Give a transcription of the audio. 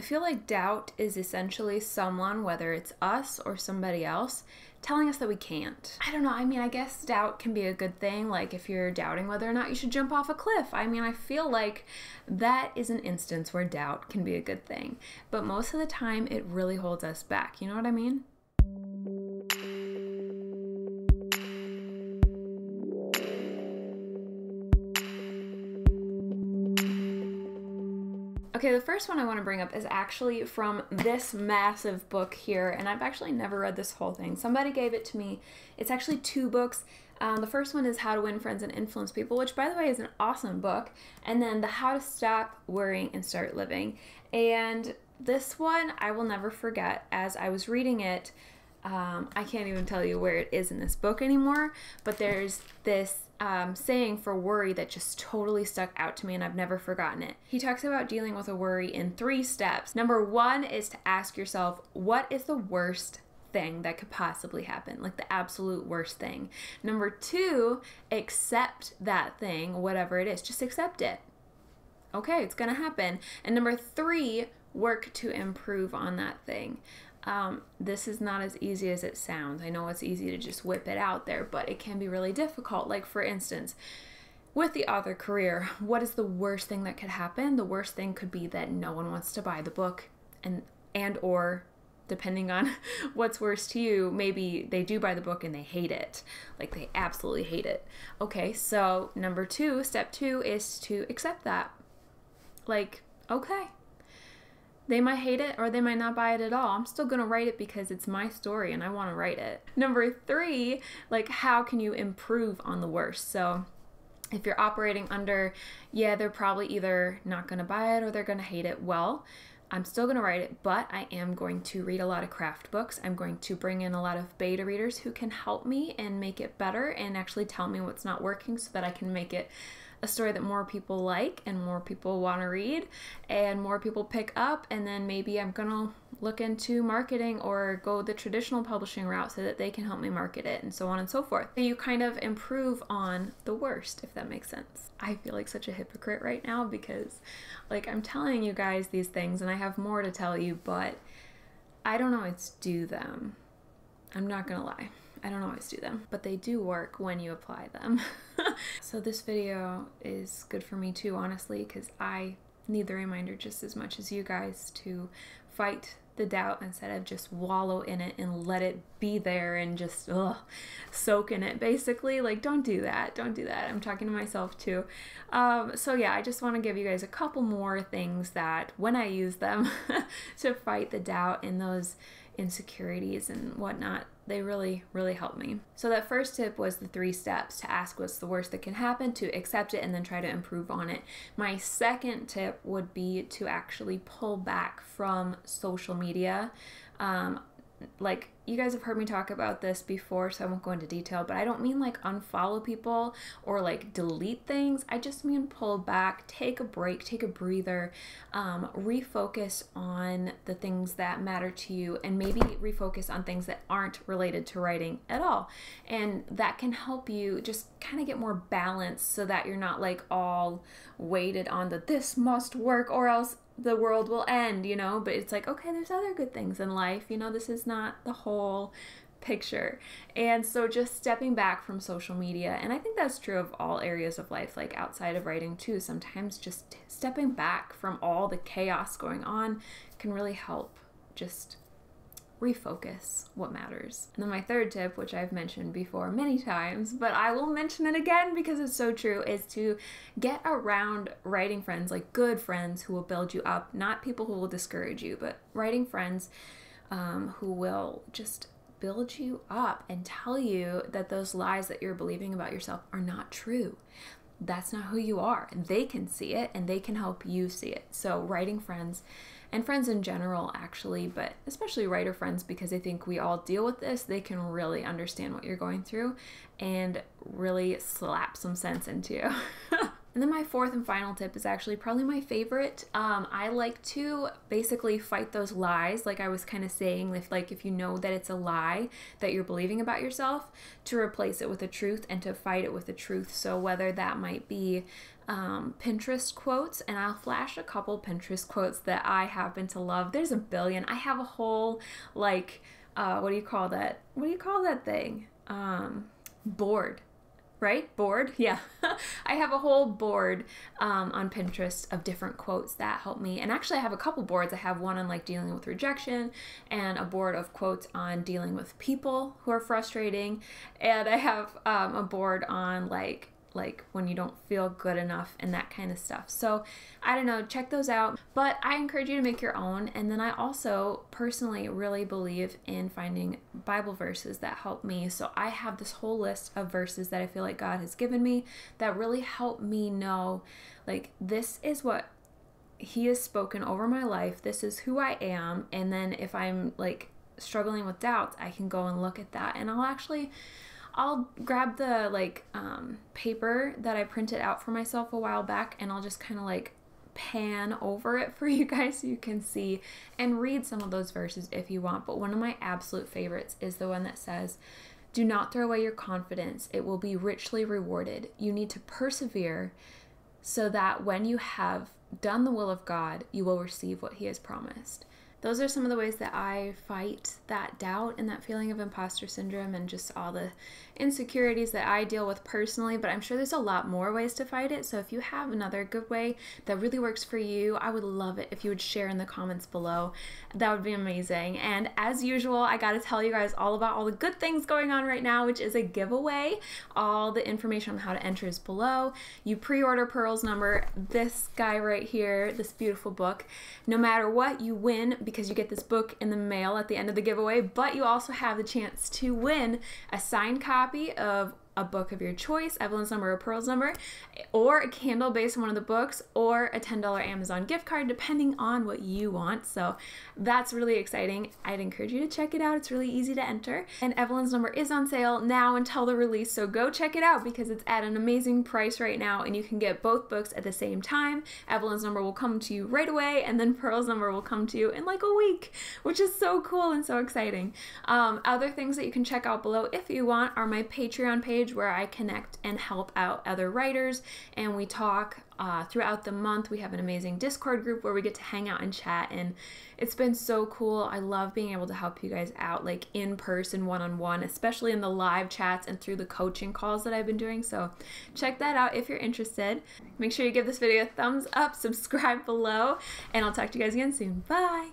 feel like doubt is essentially someone, whether it's us or somebody else, telling us that we can't. I don't know, I mean, I guess doubt can be a good thing, like if you're doubting whether or not you should jump off a cliff. I mean, I feel like that is an instance where doubt can be a good thing, but most of the time it really holds us back, you know what I mean? Okay, the first one I want to bring up is actually from this massive book here, and I've actually never read this whole thing. Somebody gave it to me. It's actually 2 books. The first one is How to Win Friends and Influence People, which, by the way, is an awesome book. And then the How to Stop Worrying and Start Living. And this one I will never forget. As I was reading it, I can't even tell you where it is in this book anymore, but there's this saying for worry that just totally stuck out to me, and I've never forgotten it. He talks about dealing with a worry in 3 steps. Number 1 is to ask yourself, what is the worst thing that could possibly happen? Like the absolute worst thing. Number 2, accept that thing, whatever it is. Just accept it. Okay, it's gonna happen. And number 3, work to improve on that thing. This is not as easy as it sounds. I know it's easy to just whip it out there, but it can be really difficult. Like, for instance, with the author career, what is the worst thing that could happen? The worst thing could be that no one wants to buy the book, and or depending on what's worse to you, maybe they do buy the book and they hate it. Like, they absolutely hate it. Okay, so number 2, step 2 is to accept that. Like, okay, they might hate it or they might not buy it at all. I'm still gonna write it because it's my story and I wanna write it. Number 3, like, how can you improve on the worst? So if you're operating under, yeah, they're probably either not gonna buy it or they're gonna hate it, well, I'm still gonna write it, but I am going to read a lot of craft books. I'm going to bring in a lot of beta readers who can help me and make it better and actually tell me what's not working so that I can make it a story that more people like and more people want to read and more people pick up. And then maybe I'm gonna look into marketing or go the traditional publishing route so that they can help me market it, and so on and so forth. You kind of improve on the worst, if that makes sense. I feel like such a hypocrite right now because, like, I'm telling you guys these things and I have more to tell you, but I don't always do them. I'm not gonna lie. I don't always do them, but they do work when you apply them. So this video is good for me too, honestly, because I need the reminder just as much as you guys to fight the doubt instead of just wallow in it and let it be there and just soak in it, basically. Like, don't do that. Don't do that. I'm talking to myself too. So yeah, I just want to give you guys a couple more things that when I use them to fight the doubt and those insecurities and whatnot, they really, really help me. So that first tip was the 3 steps: to ask what's the worst that can happen, to accept it, and then try to improve on it. My second tip would be to actually pull back from social media. Like, you guys have heard me talk about this before, so I won't go into detail, but I don't mean like unfollow people or like delete things. I just mean pull back, take a break, take a breather, refocus on the things that matter to you, and maybe refocus on things that aren't related to writing at all. And that can help you just kind of get more balance so that you're not like all weighted on the this must work or else the world will end, you know. But it's like, okay, there's other good things in life, you know, this is not the whole picture. And so just stepping back from social media, and I think that's true of all areas of life, like outside of writing too, sometimes just stepping back from all the chaos going on can really help just refocus what matters. And then my third tip, which I've mentioned before many times, but I will mention it again because it's so true, is to get around writing friends, like good friends who will build you up, not people who will discourage you, but writing friends who will just build you up and tell you that those lies that you're believing about yourself are not true. That's not who you are. They can see it and they can help you see it. So writing friends, and friends in general actually, but especially writer friends, because I think we all deal with this, they can really understand what you're going through and really slap some sense into you. And then my fourth and final tip is actually probably my favorite. I like to basically fight those lies, like I was kind of saying, if you know that it's a lie that you're believing about yourself, to replace it with the truth and to fight it with the truth. So whether that might be Pinterest quotes, and I'll flash a couple Pinterest quotes that I happen to love. There's a billion. I have a whole, like, what do you call that? What do you call that thing? Board. Right? Board? Yeah. I have a whole board on Pinterest of different quotes that help me. And actually I have a couple boards. I have one on like dealing with rejection, and a board of quotes on dealing with people who are frustrating. And I have a board on like when you don't feel good enough and that kind of stuff. So I don't know, check those out, but I encourage you to make your own. And then I also personally really believe in finding Bible verses that help me. So I have this whole list of verses that I feel like God has given me that really help me know, like, this is what He has spoken over my life. This is who I am. And then if I'm like struggling with doubts, I can go and look at that, and I'll grab the paper that I printed out for myself a while back, and I'll just kind of like pan over it for you guys so you can see and read some of those verses if you want. But one of my absolute favorites is the one that says, "Do not throw away your confidence. It will be richly rewarded. You need to persevere so that when you have done the will of God, you will receive what He has promised." Those are some of the ways that I fight that doubt and that feeling of imposter syndrome and just all the insecurities that I deal with personally, but I'm sure there's a lot more ways to fight it. So if you have another good way that really works for you, I would love it if you would share in the comments below. That would be amazing. And as usual, I got to tell you guys all about all the good things going on right now, which is a giveaway. All the information on how to enter is below. You pre-order Pearl's number, this guy right here, this beautiful book. No matter what, you win because you get this book in the mail at the end of the giveaway, but you also have the chance to win a signed copy of a book of your choice, Evelyn's number or Pearl's number, or a candle based on one of the books, or a $10 Amazon gift card, depending on what you want. So that's really exciting. I'd encourage you to check it out. It's really easy to enter. And Evelyn's number is on sale now until the release, so go check it out because it's at an amazing price right now, and you can get both books at the same time. Evelyn's number will come to you right away, and then Pearl's number will come to you in like a week, which is so cool and so exciting. Other things that you can check out below if you want are my Patreon page, where I connect and help out other writers, and we talk throughout the month. We have an amazing Discord group where we get to hang out and chat, and it's been so cool. I love being able to help you guys out like in person, one-on-one, especially in the live chats and through the coaching calls that I've been doing. So check that out if you're interested. Make sure you give this video a thumbs up, subscribe below, and I'll talk to you guys again soon. Bye!